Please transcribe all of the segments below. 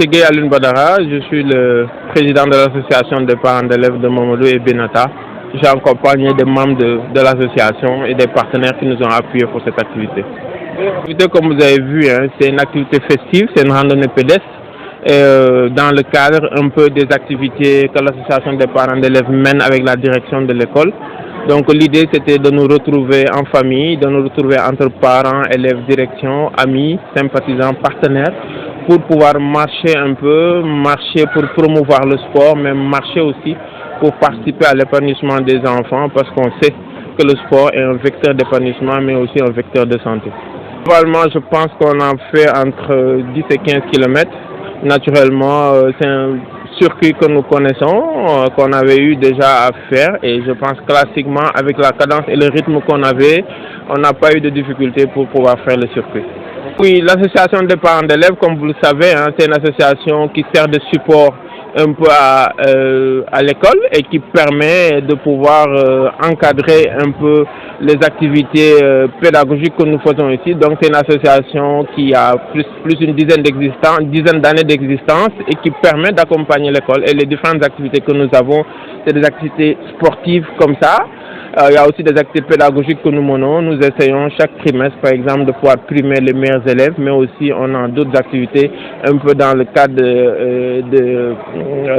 C'est Gueye Alioune Badara, je suis le président de l'association des parents d'élèves de Mamadou et Benata. J'ai accompagné des membres de l'association et des partenaires qui nous ont appuyés pour cette activité. L'activité, comme vous avez vu, c'est une activité festive, c'est une randonnée pédestre. Dans le cadre un peu des activités que l'association des parents d'élèves mène avec la direction de l'école. Donc l'idée c'était de nous retrouver en famille, de nous retrouver entre parents, élèves, direction, amis, sympathisants, partenaires, pour pouvoir marcher un peu, marcher pour promouvoir le sport, mais marcher aussi pour participer à l'épanouissement des enfants, parce qu'on sait que le sport est un vecteur d'épanouissement, mais aussi un vecteur de santé. Globalement, je pense qu'on en fait entre 10 et 15 km. Naturellement, c'est un circuit que nous connaissons, qu'on avait eu déjà à faire, et je pense classiquement, avec la cadence et le rythme qu'on avait, on n'a pas eu de difficulté pour pouvoir faire le circuit. Oui, l'association des parents d'élèves, comme vous le savez, c'est une association qui sert de support un peu à l'école et qui permet de pouvoir encadrer un peu les activités pédagogiques que nous faisons ici. Donc c'est une association qui a plus d'une dizaine d'années d'existence et qui permet d'accompagner l'école. Et les différentes activités que nous avons, c'est des activités sportives comme ça. Il y a aussi des activités pédagogiques que nous menons. Nous essayons chaque trimestre, par exemple, de pouvoir primer les meilleurs élèves, mais aussi on a d'autres activités un peu dans le cadre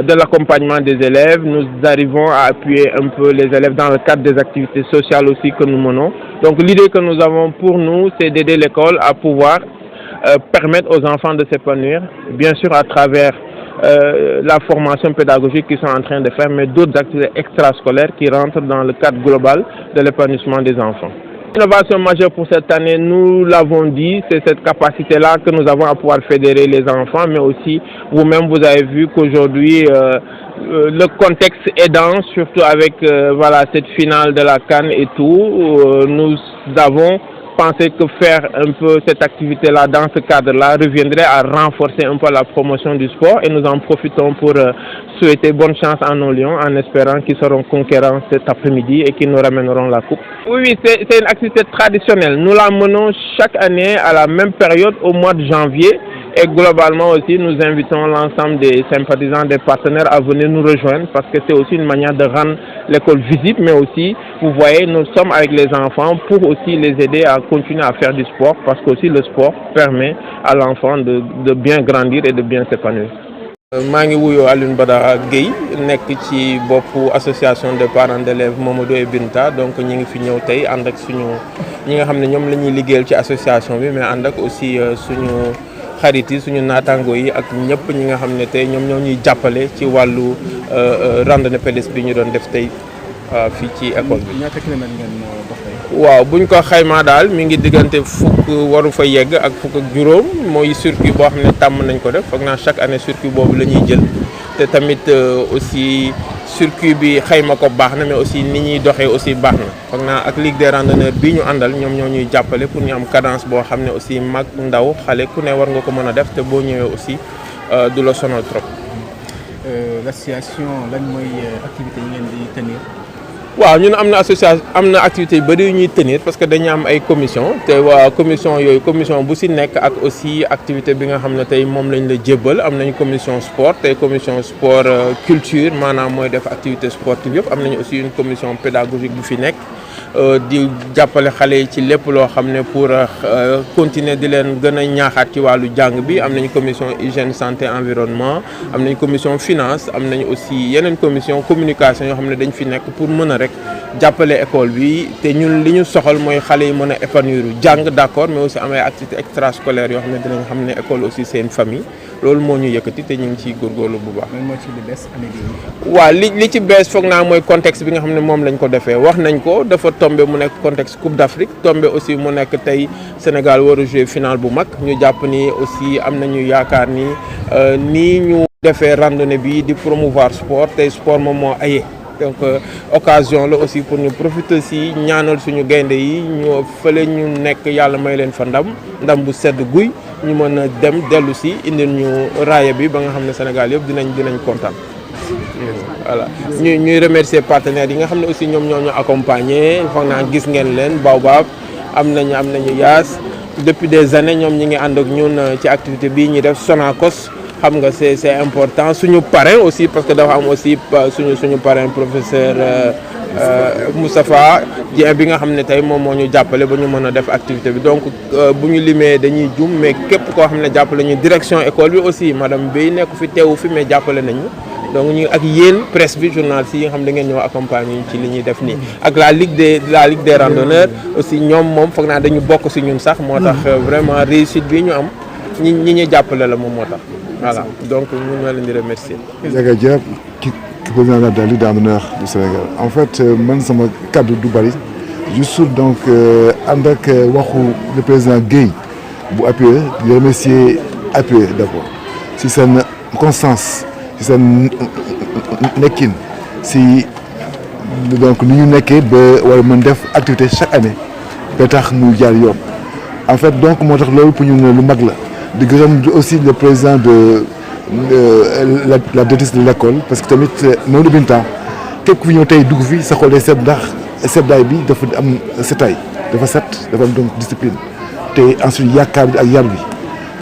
de l'accompagnement des élèves. Nous arrivons à appuyer un peu les élèves dans le cadre des activités sociales aussi que nous menons. Donc l'idée que nous avons pour nous, c'est d'aider l'école à pouvoir permettre aux enfants de s'épanouir, bien sûr à travers la formation pédagogique qu'ils sont en train de faire, mais d'autres activités extrascolaires qui rentrent dans le cadre global de l'épanouissement des enfants. L'innovation majeure pour cette année, nous l'avons dit, c'est cette capacité-là que nous avons à pouvoir fédérer les enfants, mais aussi vous-même, vous avez vu qu'aujourd'hui, le contexte aidant, surtout avec cette finale de la CAN et tout, nous avons pensé que faire un peu cette activité-là dans ce cadre-là reviendrait à renforcer un peu la promotion du sport, et nous en profitons pour souhaiter bonne chance à nos lions en espérant qu'ils seront conquérants cet après-midi et qu'ils nous ramèneront la coupe. Oui, c'est une activité traditionnelle. Nous la menons chaque année à la même période au mois de janvier. Et globalement aussi, nous invitons l'ensemble des sympathisants, des partenaires à venir nous rejoindre, parce que c'est aussi une manière de rendre l'école visible, mais aussi, vous voyez, nous sommes avec les enfants pour aussi les aider à continuer à faire du sport, parce que aussi le sport permet à l'enfant de bien grandir et de bien s'épanouir. maa ngi wuyoo Alioune Badara Gueye nekk ci boppu association de parents d'élèves Mamadou et Binta, donc ñi ngi fi ñëw tey ànd ak suñu ñi nga xam ne ñoom la ñuy liggéeyal ci association bi, mais ànd ak aussi suñu xarit yi, suñu naataango yi ak ñëpp ñi nga xam ne tey ñoom ñoo ñuy jàppale ci wàllu randonnée pédestre bi ñu doon def tey fii ci école bi. ñaata kilomètre ngeen dox tey? waaw buñ ko xaymaa daal mi ngi diggante fukk waru fa yegg ak fukk ak juróom, mooy circuit boo xam ne tàmm nañ ko def. Foog naa chaque année circuit boobu la ñuy jël, te tamit aussi circuit bi xayma ko baax na, mais aussi ni ñuy doxee aussi baax na. Foog naa ak Ligue des randonneurs bii ñu àndal ñoom ñoo ñuy jàppale pour ñu am cadence boo xam ne aussi mag ndaw xale ku ne war nga ko mën a def, te boo ñëwee aussi du la sonal trop. L'association lan mooy activité yi ngeen di tenir? waaw ñun am na association, am na activité yu bëri yu ñuy tenir, parce que dañu am ay commission, te waa commission yooyu commission bu si nekk ak aussi activité bi nga xam ne tey moom lañ la jébbal. Am nañu commission sport, tey commission sport culture, maanaam mooy def activité sportive yëpp. Am nañu aussi une commission pédagogique bu fi nekk di jàppale xale yi ci lépp loo xam ne pour continuer di leen gën a ñaaxaat ci wàllu jàng bi. Am nañu commission hygiène santé environnement, am nañu commission finance, am nañu aussi yeneen commission communication yoo xam ne dañ fi nekk pour mën a rek jàppale école bi. Te ñun li ñu soxal mooy xale yi mën a épanouir jàng d'accord, mais aussi am ay activités extrascolaires yoo xam ne dinañ xam ne école aussi c'est une famille. Loolu moo ñu yëkkati te ñu ngi ciy góorgóorlu bu baax. lan moo ci li bees année bii? waaw li ci bees foog naa mooy contexte bi nga xam ne moom lañ ko defee. Wax nañ ko, dafa tombé mu nekk contexte Coupe d'Afrique, tombé aussi mu nekk tey Sénégal war a jouer finale bu mag. Ñu jàpp ni aussi am nañu yaakaar ni nii ñu defee randonnée bi di promouvoir sport, tey sport moom moo aye. Donc occasion la aussi pour ñu profiter si ñaanal suñu gaynde yi ñu fële ñu nekk yàlla may leen fa ndam bu sedd guy, ñu mën a dem dellu si indil ñu raaya bi ba nga xam ne Sénégal yëpp dinañ kontaan. Voilà, ñuy remercier partenaires yi nga xam ne aussi ñoom ñoo ñu accompagner. Foog naa gis ngeen leen Baobab, am nañu Yaas, depuis des années ñoom ñi ngi ànd ak ñun ci activité bii ñuy def. Sonacos xam nga c'est important suñu parrain aussi parce que dafa am aussi suñu parrain professeur Moustapha Dieng bi nga xam ne tey moom moo ñu jàppale ba ñu mën a def activité bi donc bu ñu limee dañuy jum mais képp koo xam ne jàppale ñu direction école bi aussi madame Bey nekk fi teewu fi mais jàppale nañu donc ñu ak yéen presse bi journalistes yi nga xam da ngeen ñëw accompagner ci li ñuy def nii ak la ligue des randonneurs aussi ñoom moom foog naa dañu bokk si ñun sax moo tax vraiment réussite bi ñu am ñi ñu jàppale la moom moo tax voilà donc ñu ñoo leen di remercier. Ndiaga Dia président de la Ligue des randonneurs du Sénégal en fait man sama kaddu du bari juste donc ànd ak waxu le président Guèye bu APE di remercier APE d'abord si seen constance si seen nekkin si donc ni ñu nekkee ba war a mën def activité chaque année ba tax mu jaar yoon en fait donc moo tax loolu pour ñu lu mag la di gërëm aussi le président de la directrice de l'école parce que tamit Maodo Binta képp ku fi ñëw tey dugg fi sa xol day set ndax setdaay bi dafa am setaay dafa set dafa am donc discipline te ensuite yaakaar bi ak yar bi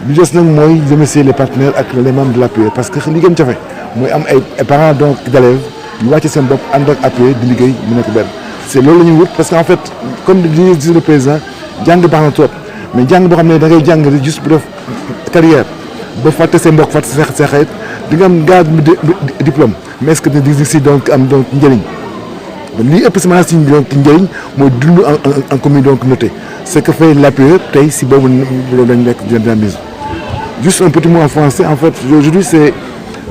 li des nag mooy remercier les partenaires ak les membres de l'APE parce que li gën jafe mooy am ay parents donc d'élèves ñu wàcce seen bopp ànd ak APE di liggéey mu nekk benn c'est loolu la ñuy wut parce que en fait comme li dit le président jàng baax na trop mais jàng boo xam ne da ngay jàng juste pour def carrière ba fàtte seen mbokk fàtte sa xarit di nga am gaz diplôme mais est-ce que di si donc am donc njëriñ lii ëpp si maanaam si donc njëriñ mooy dund en commune donc noté ce que fait l'APE tey si boobu lañ nekk dynamisme. Juste un petit mot en français en fait aujourd'hui c'est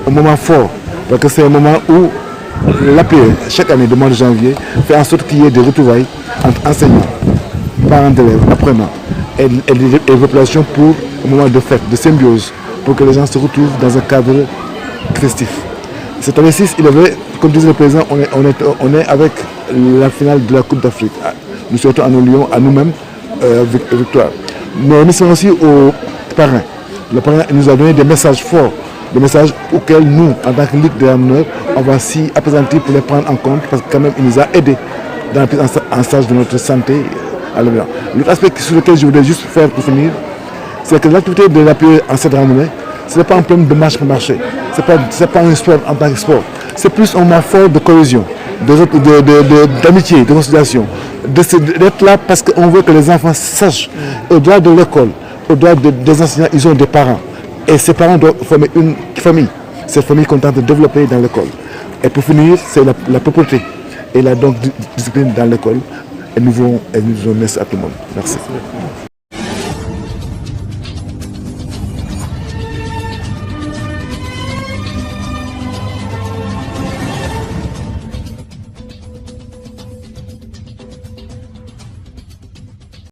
un moment fort parce que c'est un moment où l'APE chaque année de mois de janvier fait en sorte qu'il y ait des retrouvailles entre enseignants, parents d'élèves, apprenants et les populations pour un moment de fête, de symbiose, pour que les gens se retrouvent dans un cadre festif. Cette année-ci, il est vrai, comme disait le président, on est avec la finale de la Coupe d'Afrique. Nous souhaitons à nos Lions, à nous-mêmes, victoire. Mais nous sommes aussi aux parrains. Le parrain nous a donné des messages forts, des messages auxquels nous, en tant que Ligue des randonneurs, on va s'y appesantir pour les prendre en compte parce que quand même, il nous a aidés dans la prise en charge de notre santé à l'avenir. L'autre aspect sur lequel je voudrais juste faire pour finir, c'est que l'activité de l'APE en cette randonnée, ce n'est pas un problème de marche pour marcher. C'est pas un sport en tant que sport. C'est plus un moment fort de cohésion, d'amitié, de conciliation. D'être là parce qu'on veut que les enfants sachent, au-delà de l'école, au-delà des enseignants, ils ont des parents. Et ces parents doivent former une famille. Cette famille qu'on tente de développer dans l'école. Et pour finir, c'est la propreté et la donc discipline dans l'école. Et nous voulons mettre à tout le monde. Merci.